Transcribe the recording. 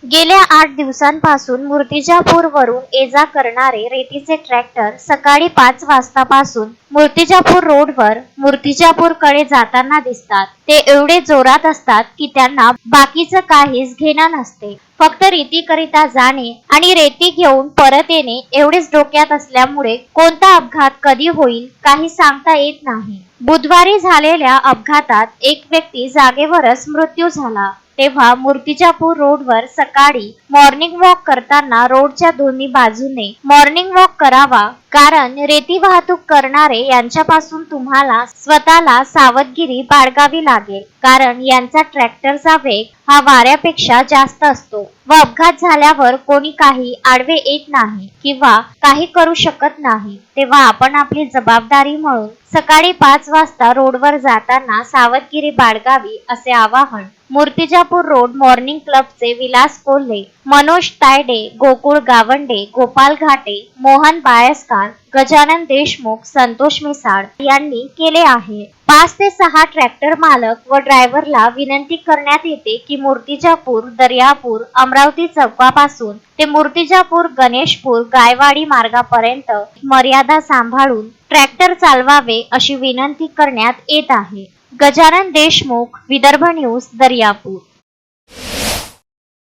गेल्या 8 दिवसांपासून मूर्तिजापूरवरून ये-जा करणारे रेतीचे ट्रॅक्टर सकाळी 5 वाजतापासून मूर्तिजापूर रोडवर मूर्तिजापूरकडे जाताना दिसतात। ते एवढे जोरात असतात की त्यांना बाकीचं काहीच घेणं नसते। फक्त रेतीकरिता जाणे आणि रेती घेऊन परत येणे एवढेच डोक्यात असल्यामुळे कोणता अपघात कधी होईल काही सांगता येत नाही। बुधवारी झालेल्या अपघातात एक व्यक्ती जागेवरच मृत्यू झाला। तेव्हा मूर्तिजापूर रोडवर सकाळी मॉर्निंग वॉक करताना रोडच्या दोन्ही बाजूने मॉर्निंग वॉक करावा, कारण रेती वाहतूक करणारे यांच्यापासून तुम्हाला स्वतःला सावधगिरी बाळगावी लागेल, कारण यांचा ट्रॅक्टरचा वेग हा वाऱ्यापेक्षा जास्त असतो व अपघात झाल्यावर कोणी काही आडवे येत नाही किंवा काही करू शकत नाही। तेव्हा आपण आपली जबाबदारी म्हणून सकाळी 5 वाजता रोडवर जाताना सावधगिरी बाळगावी असे आवाहन मूर्तिजापूर रोड मॉर्निंग क्लबचे विलास कोल्हे, मनोज तायडे, गोकुळ गावंडे, गोपाल घाटे, मोहन बायस्कार, गजानन देशमुख, संतोष मिसाळ यांनी केले आहे। 5 ते 6 ट्रॅक्टर मालक व ड्रायव्हरला विनंती करण्यात येते की मूर्तिजापूर, दर्यापूर, अमरावती चौकापासून ते मूर्तिजापूर, गणेशपूर, गायवाडी मार्गापर्यंत मर्यादा सांभाळून ट्रॅक्टर चालवावे अशी विनंती करण्यात येत आहे। गजानन देशमुख, विदर्भ न्यूज, दर्यापूर।